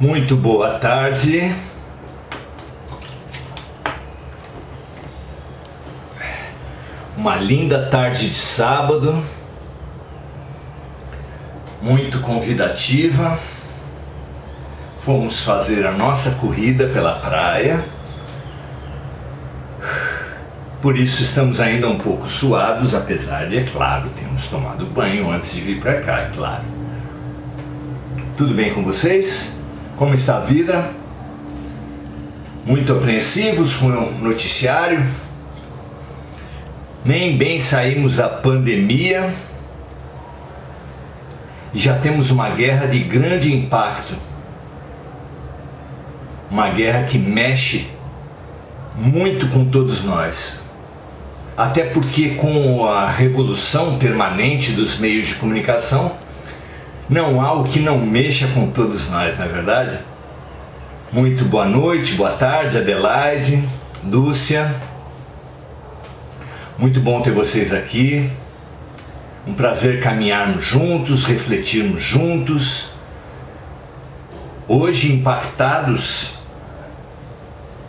Muito boa tarde. Uma linda tarde de sábado, muito convidativa. Fomos fazer a nossa corrida pela praia. Por isso estamos ainda um pouco suados, apesar de, é claro, termos tomado banho antes de vir para cá, é claro. Tudo bem com vocês? Como está a vida? Muito apreensivos com o noticiário. Nem bem saímos da pandemia e já temos uma guerra de grande impacto. Uma guerra que mexe muito com todos nós. Até porque com a revolução permanente dos meios de comunicação, não há o que não mexa com todos nós, não é verdade? Muito boa noite, boa tarde, Adelaide, Lúcia. Muito bom ter vocês aqui. Um prazer caminharmos juntos, refletirmos juntos. Hoje, impactados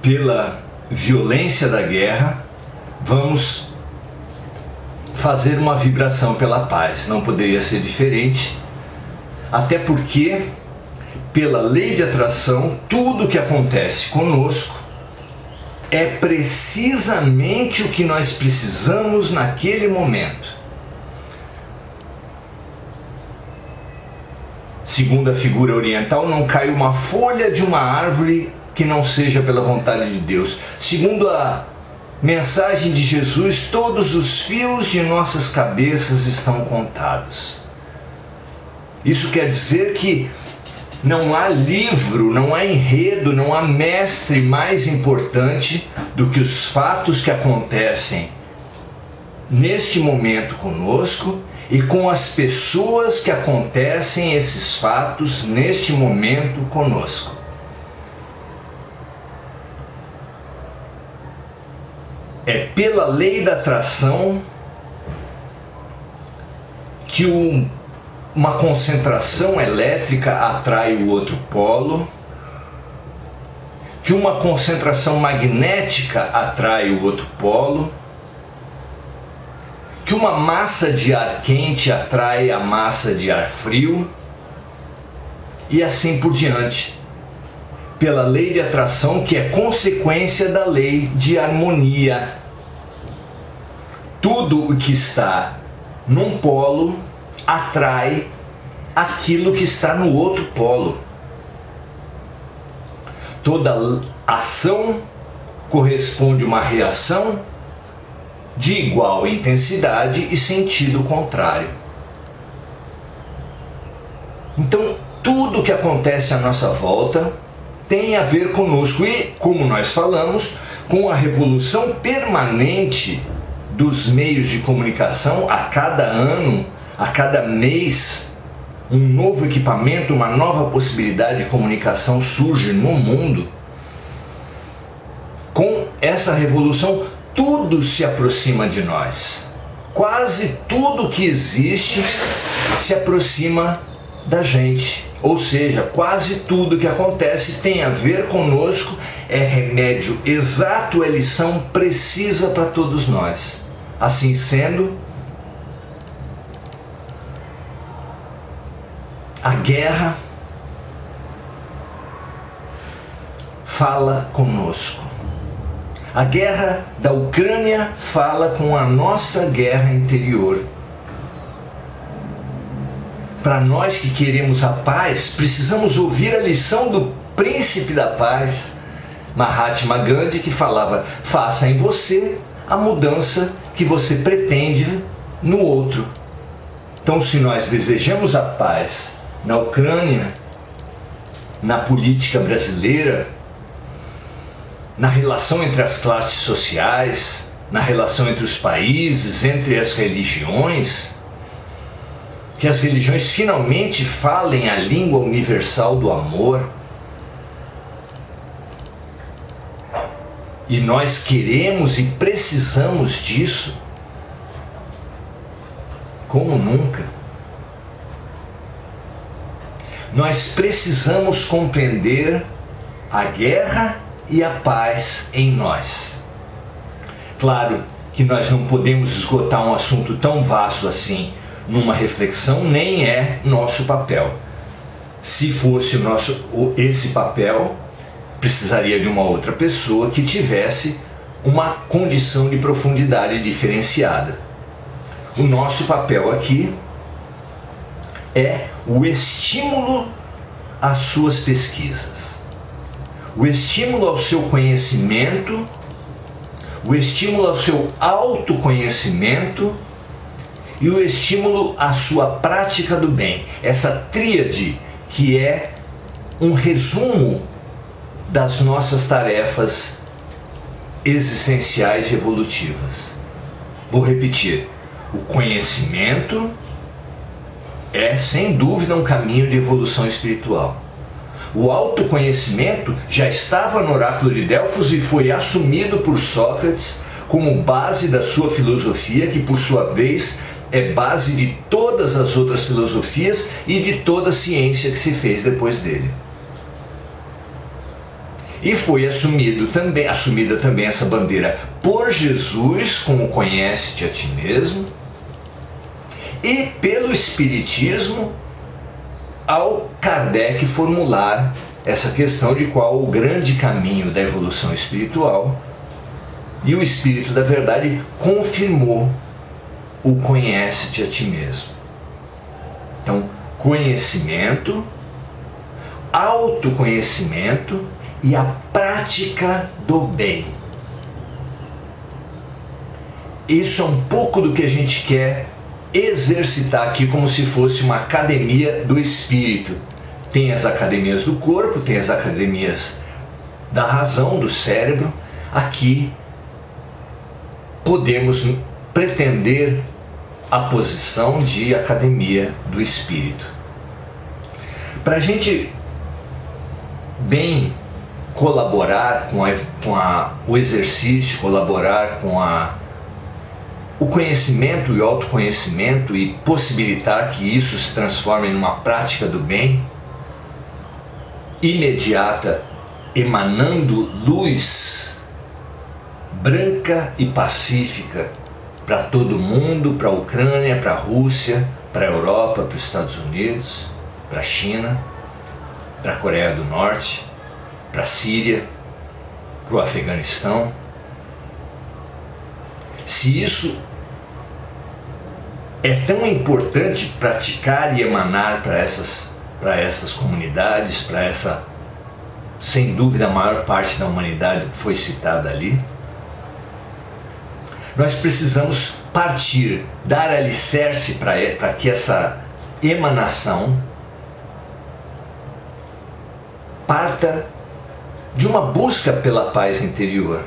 pela violência da guerra, vamos fazer uma vibração pela paz. Não poderia ser diferente. Até porque, pela lei de atração, tudo que acontece conosco é precisamente o que nós precisamos naquele momento. Segundo a figura oriental, não cai uma folha de uma árvore que não seja pela vontade de Deus. Segundo a mensagem de Jesus, todos os fios de nossas cabeças estão contados. Isso quer dizer que não há livro, não há enredo, não há mestre mais importante do que os fatos que acontecem neste momento conosco e com as pessoas que acontecem esses fatos neste momento conosco. É pela lei da atração que uma concentração elétrica atrai o outro polo, que uma concentração magnética atrai o outro polo, que uma massa de ar quente atrai a massa de ar frio, e assim por diante, pela lei de atração, que é consequência da lei de harmonia. Tudo o que está num polo atrai aquilo que está no outro polo. Toda ação corresponde a uma reação de igual intensidade e sentido contrário. Então, tudo que acontece à nossa volta tem a ver conosco e, como nós falamos, com a revolução permanente dos meios de comunicação. A cada ano, a cada mês, um novo equipamento, uma nova possibilidade de comunicação surge no mundo. Com essa revolução, tudo se aproxima de nós. Quase tudo que existe se aproxima da gente. Ou seja, quase tudo que acontece tem a ver conosco, é remédio exato, é lição precisa para todos nós. Assim sendo, a guerra fala conosco. A guerra da Ucrânia fala com a nossa guerra interior. Para nós que queremos a paz, precisamos ouvir a lição do príncipe da paz, Mahatma Gandhi, que falava: faça em você a mudança que você pretende no outro. Então, se nós desejamos a paz na Ucrânia, na política brasileira, na relação entre as classes sociais, na relação entre os países, entre as religiões, que as religiões finalmente falem a língua universal do amor. E nós queremos e precisamos disso como nunca. nós precisamos compreender a guerra e a paz em nós. Claro que nós não podemos esgotar um assunto tão vasto assim numa reflexão, nem é nosso papel. Se fosse esse papel, precisaria de uma outra pessoa que tivesse uma condição de profundidade diferenciada. O nosso papel aqui é o estímulo às suas pesquisas, o estímulo ao seu conhecimento, o estímulo ao seu autoconhecimento e o estímulo à sua prática do bem. Essa tríade que é um resumo das nossas tarefas existenciais e evolutivas. Vou repetir: o conhecimento é sem dúvida um caminho de evolução espiritual. O autoconhecimento já estava no oráculo de Delfos e foi assumido por Sócrates como base da sua filosofia, que por sua vez é base de todas as outras filosofias e de toda a ciência que se fez depois dele. E foi assumida também essa bandeira por Jesus, como conhece-te a ti mesmo, e pelo Espiritismo, ao Kardec formular essa questão de qual o grande caminho da evolução espiritual, e o Espírito da Verdade confirmou o conhece-te a ti mesmo. Então, conhecimento, autoconhecimento e a prática do bem. Isso é um pouco do que a gente quer exercitar aqui, como se fosse uma academia do espírito. Tem as academias do corpo, tem as academias da razão, do cérebro. Aqui podemos pretender a posição de academia do espírito. Para a gente bem colaborar com o exercício, colaborar com o conhecimento e o autoconhecimento e possibilitar que isso se transforme numa prática do bem imediata, emanando luz branca e pacífica para todo mundo, para a Ucrânia, para a Rússia, para a Europa, para os Estados Unidos, para a China, para a Coreia do Norte, para a Síria, para o Afeganistão. Se isso é tão importante praticar e emanar para essas comunidades, para essa, sem dúvida, a maior parte da humanidade que foi citada ali, nós precisamos partir, dar alicerce para que essa emanação parta de uma busca pela paz interior.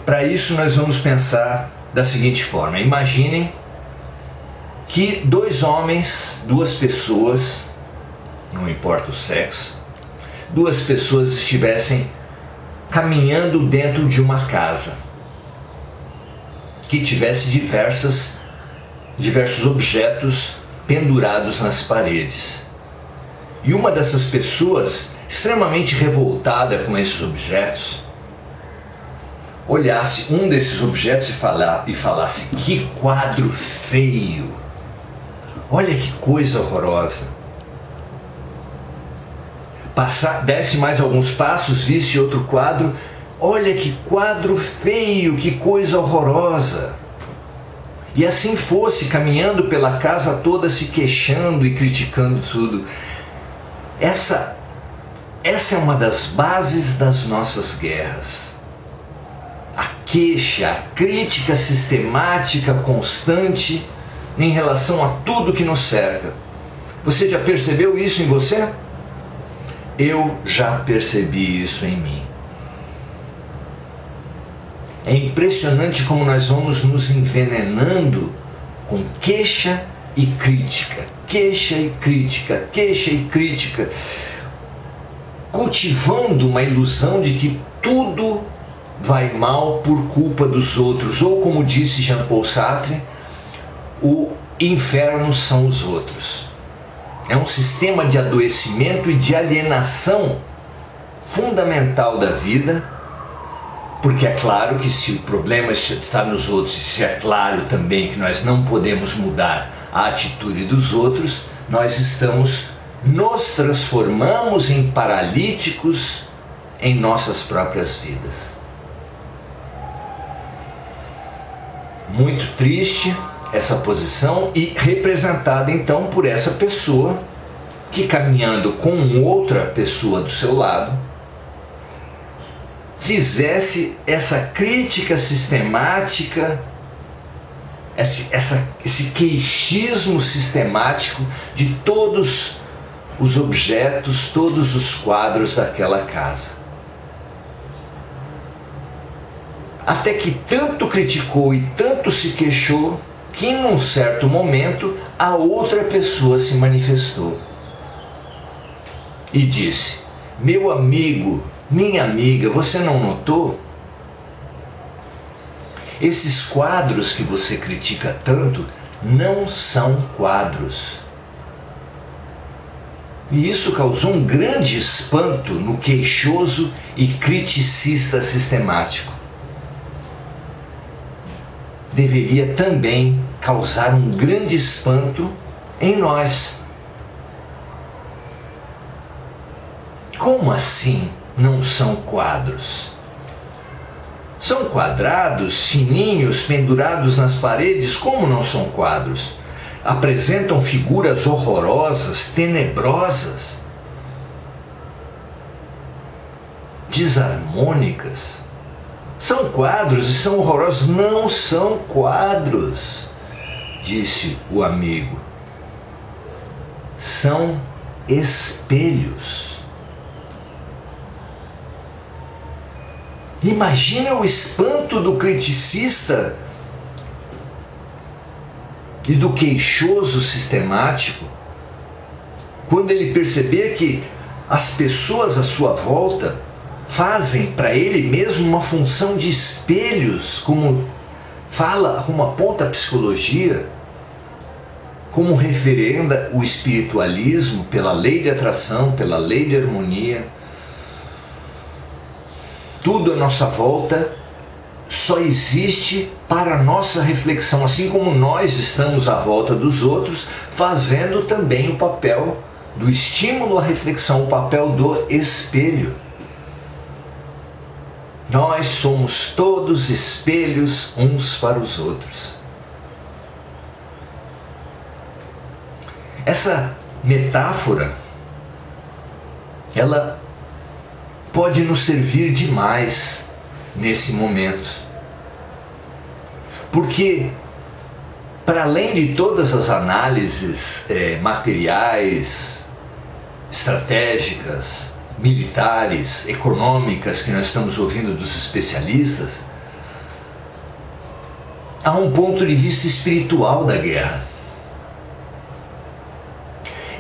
Para isso nós vamos pensar da seguinte forma: imaginem que dois homens, duas pessoas, não importa o sexo, duas pessoas estivessem caminhando dentro de uma casa que tivesse diversos objetos pendurados nas paredes. E uma dessas pessoas, extremamente revoltada com esses objetos, olhasse um desses objetos e falasse: que quadro feio! Olha que coisa horrorosa! Desse mais alguns passos, visse outro quadro: olha que quadro feio, que coisa horrorosa! E assim fosse, caminhando pela casa toda, se queixando e criticando tudo. Essa é uma das bases das nossas guerras. A queixa, a crítica sistemática, constante, em relação a tudo que nos cerca. Você já percebeu isso em você? Eu já percebi isso em mim. É impressionante como nós vamos nos envenenando com queixa e crítica, queixa e crítica, queixa e crítica, cultivando uma ilusão de que tudo vai mal por culpa dos outros, ou como disse Jean Paul Sartre, o inferno são os outros. É um sistema de adoecimento e de alienação fundamental da vida, porque é claro que se o problema está nos outros, se é claro também que nós não podemos mudar a atitude dos outros, nós nos transformamos em paralíticos em nossas próprias vidas. Muito triste essa posição, e representada então por essa pessoa que, caminhando com outra pessoa do seu lado, fizesse essa crítica sistemática, esse queixismo sistemático de todos os objetos, todos os quadros daquela casa. Até que tanto criticou e tanto se queixou, que em um certo momento a outra pessoa se manifestou e disse: meu amigo, minha amiga, você não notou? Esses quadros que você critica tanto não são quadros. E isso causou um grande espanto no queixoso e criticista sistemático. Deveria também causar um grande espanto em nós. Como assim não são quadros? São quadrados fininhos pendurados nas paredes. Como não são quadros? Apresentam figuras horrorosas, tenebrosas, desarmônicas. São quadros e são horrorosos. Não são quadros, disse o amigo. São espelhos. Imagina o espanto do criticista e do queixoso sistemático quando ele perceber que as pessoas à sua volta fazem para ele mesmo uma função de espelhos, como aponta a psicologia, como referenda o espiritualismo pela lei de atração, pela lei de harmonia. Tudo à nossa volta só existe para a nossa reflexão, assim como nós estamos à volta dos outros, fazendo também o papel do estímulo à reflexão, o papel do espelho. Nós somos todos espelhos uns para os outros. Essa metáfora, ela pode nos servir demais nesse momento. Porque, para além de todas as análises materiais, estratégicas, militares, econômicas que nós estamos ouvindo dos especialistas, há um ponto de vista espiritual da guerra.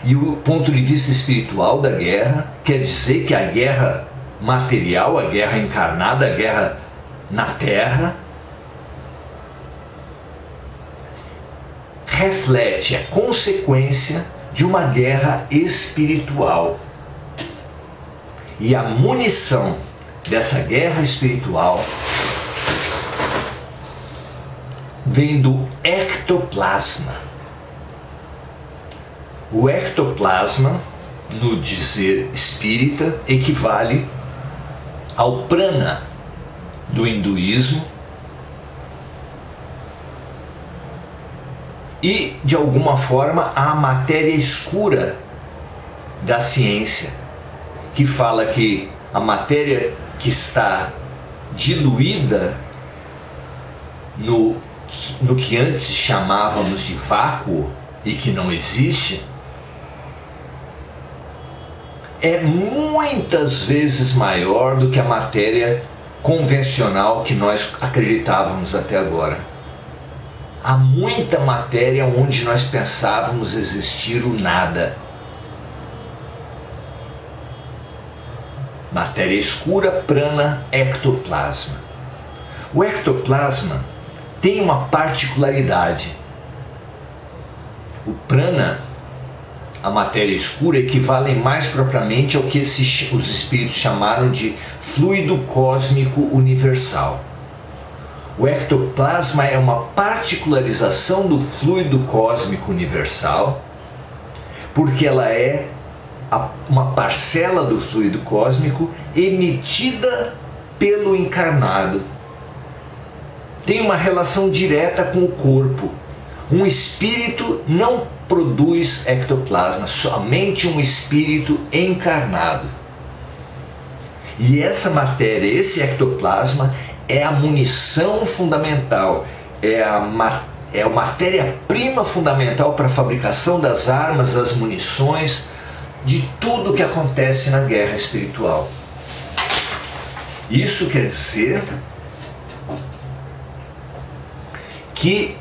E o ponto de vista espiritual da guerra quer dizer que a guerra material, a guerra encarnada, a guerra na Terra, reflete a consequência de uma guerra espiritual. E a munição dessa guerra espiritual vem do ectoplasma. O ectoplasma, no dizer espírita, equivale ao prana do hinduísmo e, de alguma forma, à matéria escura da ciência, que fala que a matéria que está diluída no que antes chamávamos de vácuo e que não existe, é muitas vezes maior do que a matéria convencional que nós acreditávamos até agora. Há muita matéria onde nós pensávamos existir o nada. Matéria escura, prana, ectoplasma. O ectoplasma tem uma particularidade. O prana a matéria escura, equivalem mais propriamente ao que os espíritos chamaram de fluido cósmico universal. O ectoplasma é uma particularização do fluido cósmico universal, porque ela é uma parcela do fluido cósmico emitida pelo encarnado. Tem uma relação direta com o corpo. Um espírito não produz ectoplasma, somente um espírito encarnado. E essa matéria, esse ectoplasma, é a munição fundamental, é a matéria-prima fundamental para a fabricação das armas, das munições, de tudo que acontece na guerra espiritual. Isso quer dizer que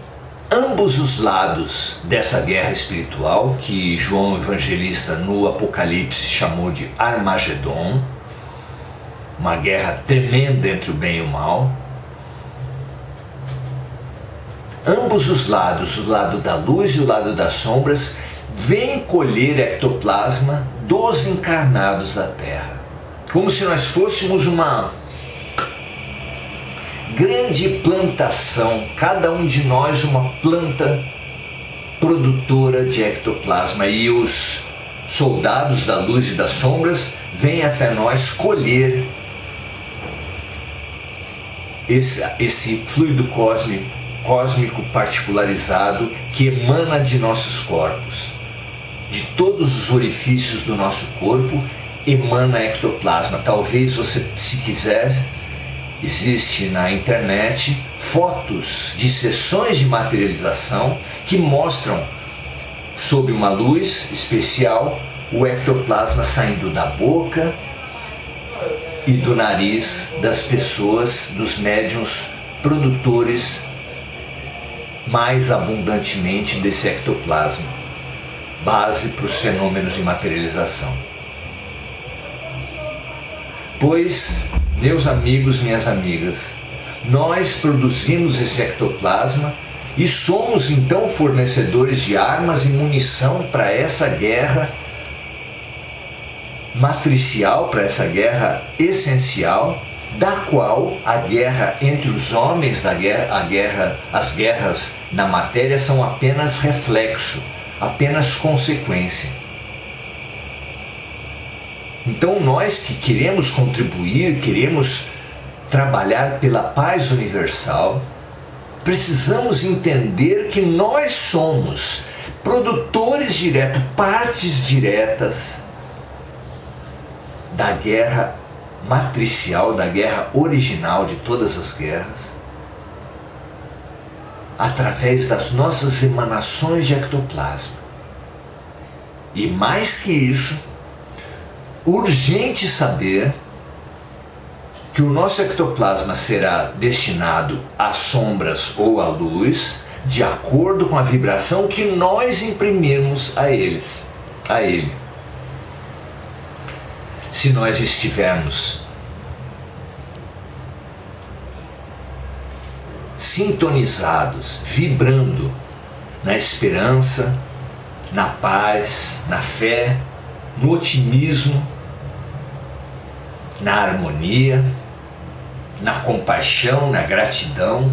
ambos os lados dessa guerra espiritual, que João Evangelista no Apocalipse chamou de Armagedon, uma guerra tremenda entre o bem e o mal, ambos os lados, o lado da luz e o lado das sombras, vêm colher ectoplasma dos encarnados da Terra, como se nós fôssemos uma grande plantação, cada um de nós uma planta produtora de ectoplasma, e os soldados da luz e das sombras vêm até nós colher esse fluido cósmico particularizado que emana de nossos corpos. De todos os orifícios do nosso corpo emana ectoplasma. Talvez você, se quiser, existe na internet fotos de sessões de materialização que mostram, sob uma luz especial, o ectoplasma saindo da boca e do nariz das pessoas, dos médiuns produtores mais abundantemente desse ectoplasma, base para os fenômenos de materialização. Pois, meus amigos, minhas amigas, nós produzimos esse ectoplasma e somos então fornecedores de armas e munição para essa guerra matricial, para essa guerra essencial, da qual a guerra entre os homens, as guerras na matéria são apenas reflexo, apenas consequência. Então nós que queremos contribuir, queremos trabalhar pela paz universal, precisamos entender que nós somos produtores diretos, partes diretas da guerra matricial, da guerra original de todas as guerras, através das nossas emanações de ectoplasma. E mais que isso, urgente saber que o nosso ectoplasma será destinado às sombras ou à luz, de acordo com a vibração que nós imprimimos a ele. Se nós estivermos sintonizados, vibrando na esperança, na paz, na fé, no otimismo, na harmonia, na compaixão, na gratidão,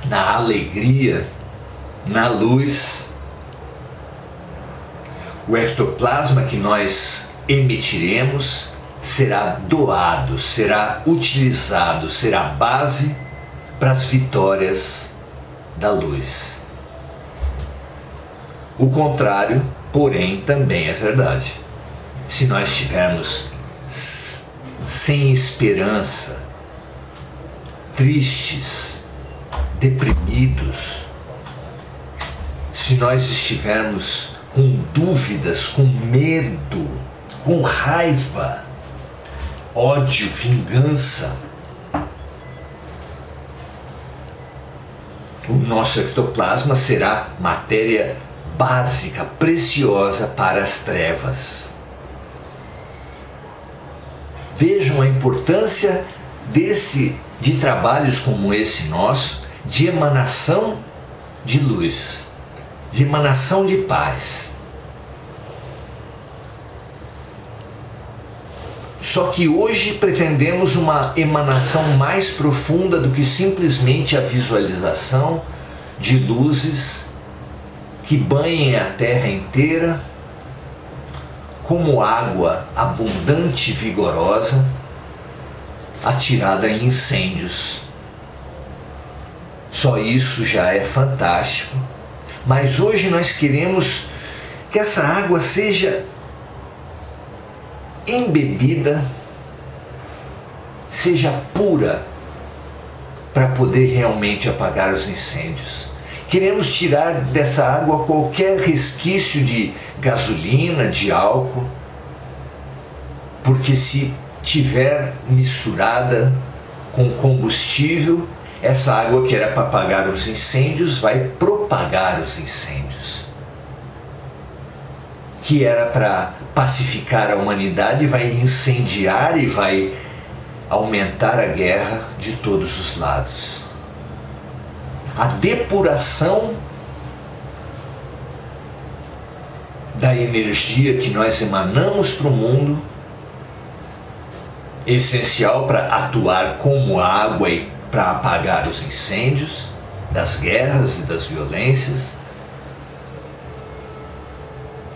na alegria, na luz, o ectoplasma que nós emitiremos será doado, será utilizado, será base para as vitórias da luz. O contrário, porém, também é verdade. Se nós estivermos sem esperança, tristes, deprimidos, se nós estivermos com dúvidas, com medo, com raiva, ódio, vingança, o nosso ectoplasma será matéria básica, preciosa para as trevas. Vejam a importância de trabalhos como esse nosso, de emanação de luz. de emanação de paz. Só que hoje pretendemos uma emanação mais profunda do que simplesmente a visualização de luzes que banhem a terra inteira como água abundante e vigorosa atirada em incêndios. Só isso já é fantástico, mas hoje nós queremos que essa água seja embebida, seja pura, para poder realmente apagar os incêndios. Queremos tirar dessa água qualquer resquício de gasolina, de álcool, porque se tiver misturada com combustível, essa água que era para apagar os incêndios vai propagar os incêndios. Que era para pacificar a humanidade vai incendiar e vai aumentar a guerra de todos os lados. A depuração da energia que nós emanamos para o mundo, essencial para atuar como água e para apagar os incêndios das guerras e das violências,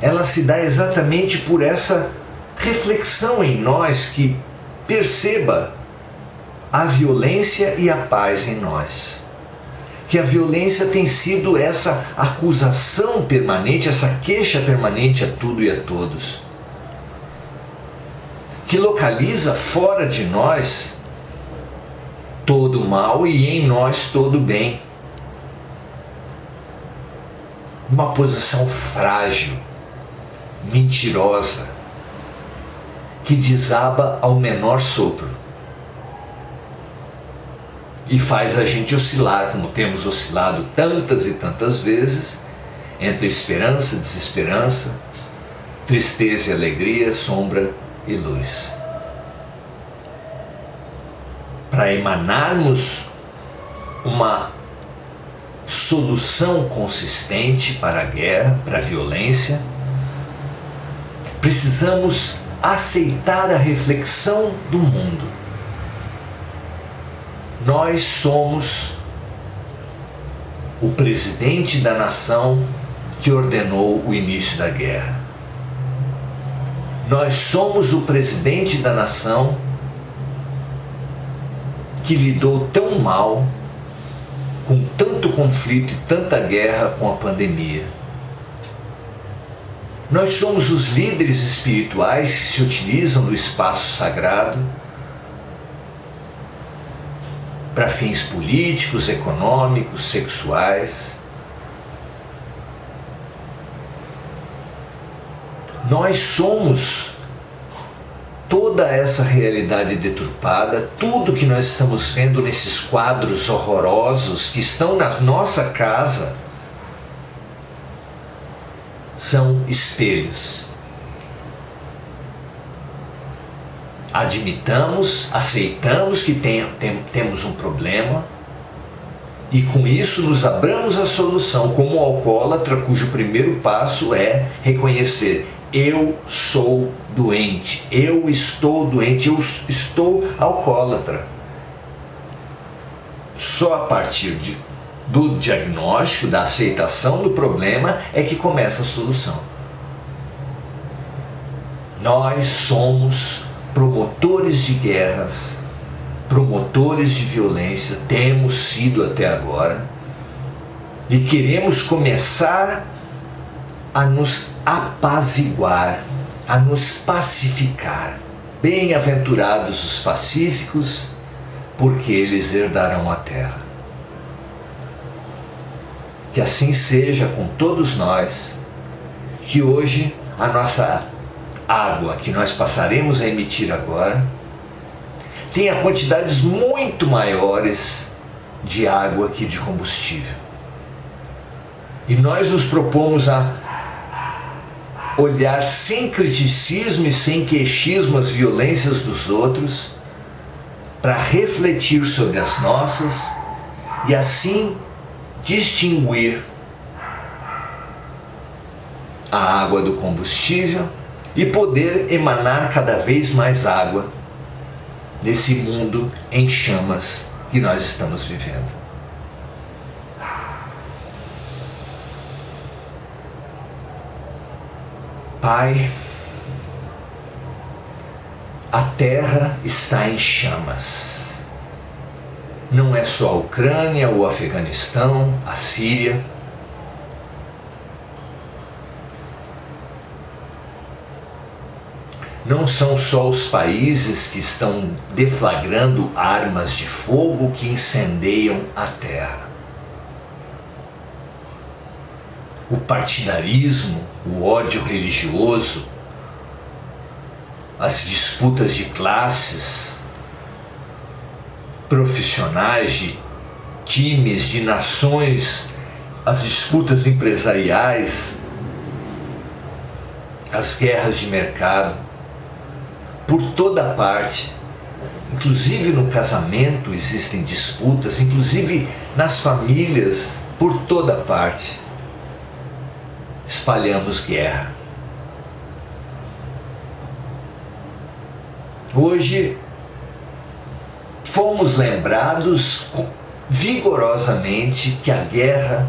ela se dá exatamente por essa reflexão em nós que perceba a violência e a paz em nós. Que a violência tem sido essa acusação permanente, essa queixa permanente a tudo e a todos, que localiza fora de nós todo o mal e em nós todo o bem. Uma posição frágil, mentirosa, que desaba ao menor sopro e faz a gente oscilar, como temos oscilado tantas e tantas vezes, entre esperança e desesperança, tristeza e alegria, sombra e luz. Para emanarmos uma solução consistente para a guerra, para a violência, precisamos aceitar a reflexão do mundo. Nós somos o presidente da nação que ordenou o início da guerra. Nós somos o presidente da nação que lidou tão mal, com tanto conflito e tanta guerra com a pandemia. Nós somos os líderes espirituais que se utilizam do espaço sagrado para fins políticos, econômicos, sexuais. Nós somos toda essa realidade deturpada, tudo que nós estamos vendo nesses quadros horrorosos que estão na nossa casa são espelhos. Admitamos, aceitamos que temos um problema e com isso nos abramos à solução, como o alcoólatra, cujo primeiro passo é reconhecer: eu sou doente, eu estou doente, eu estou alcoólatra. Só a partir do diagnóstico, da aceitação do problema, é que começa a solução. Nós somos promotores de guerras, promotores de violência, temos sido até agora, e queremos começar a nos apaziguar, a nos pacificar. Bem-aventurados os pacíficos, porque eles herdarão a terra. Que assim seja com todos nós, que hoje a nossa água que nós passaremos a emitir agora tenha quantidades muito maiores de água que de combustível. E nós nos propomos a olhar sem criticismo e sem queixismo as violências dos outros, para refletir sobre as nossas e assim distinguir a água do combustível e poder emanar cada vez mais água nesse mundo em chamas que nós estamos vivendo. Pai, a terra está em chamas. Não é só a Ucrânia, o Afeganistão, a Síria. Não são só os países que estão deflagrando armas de fogo que incendeiam a terra. O partidarismo, o ódio religioso, as disputas de classes, profissionais, de times, de nações, as disputas empresariais, as guerras de mercado, por toda parte, inclusive no casamento existem disputas, inclusive nas famílias, por toda parte, espalhamos guerra. Hoje fomos lembrados vigorosamente que a guerra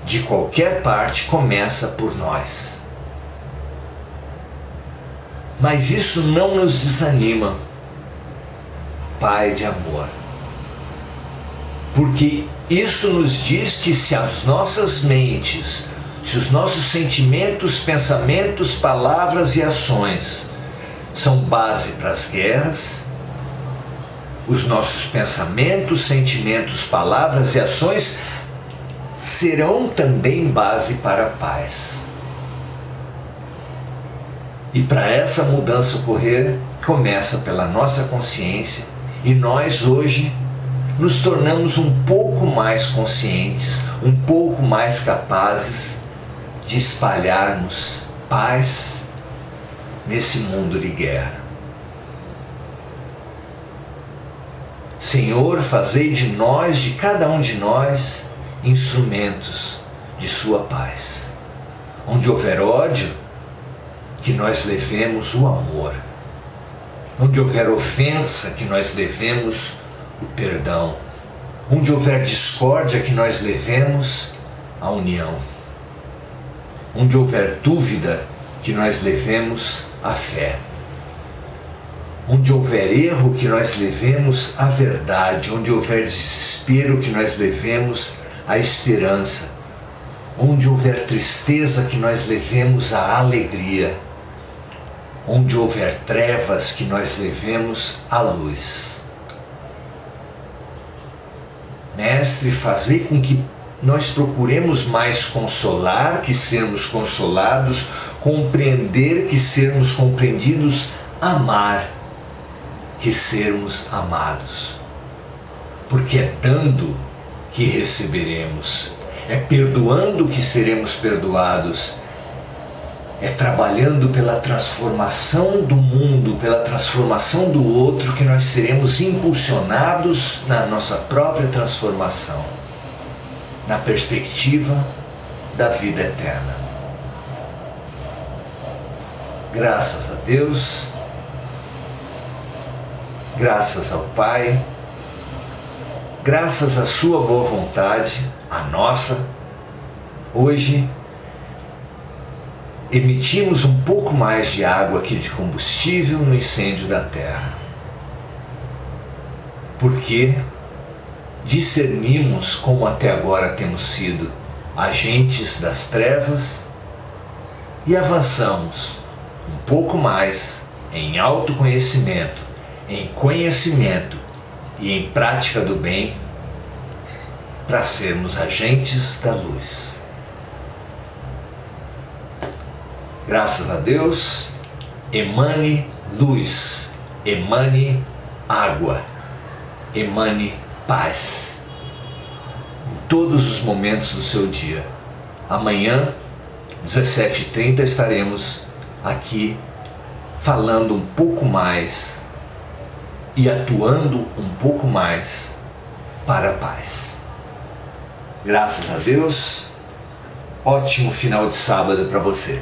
de qualquer parte começa por nós. Mas isso não nos desanima, Pai de amor. Porque isso nos diz que se as nossas mentes, se os nossos sentimentos, pensamentos, palavras e ações são base para as guerras, os nossos pensamentos, sentimentos, palavras e ações serão também base para a paz. E para essa mudança ocorrer, começa pela nossa consciência, e nós hoje nos tornamos um pouco mais conscientes, um pouco mais capazes de espalharmos paz nesse mundo de guerra. Senhor, fazei de nós, de cada um de nós, instrumentos de sua paz. Onde houver ódio, que nós levemos o amor. Onde houver ofensa, que nós levemos o perdão. Onde houver discórdia, que nós levemos a união. Onde houver dúvida, que nós levemos a fé. Onde houver erro, que nós levemos a verdade. Onde houver desespero, que nós levemos a esperança. Onde houver tristeza, que nós levemos a alegria. Onde houver trevas, que nós levemos a luz. Mestre, fazei com que nós procuremos mais consolar que sermos consolados, compreender que sermos compreendidos, amar que sermos amados. Porque é dando que receberemos, é perdoando que seremos perdoados, é trabalhando pela transformação do mundo, pela transformação do outro, que nós seremos impulsionados na nossa própria transformação, na perspectiva da vida eterna. Graças a Deus, graças ao Pai, graças à sua boa vontade, a nossa, hoje emitimos um pouco mais de água aqui de combustível no incêndio da terra. Porque discernimos como até agora temos sido agentes das trevas e avançamos um pouco mais em autoconhecimento, em conhecimento e em prática do bem para sermos agentes da luz. Graças a Deus, emane luz, emane água, emane paz em todos os momentos do seu dia. Amanhã, 17h30, estaremos aqui falando um pouco mais e atuando um pouco mais para a paz. Graças a Deus, ótimo final de sábado para você.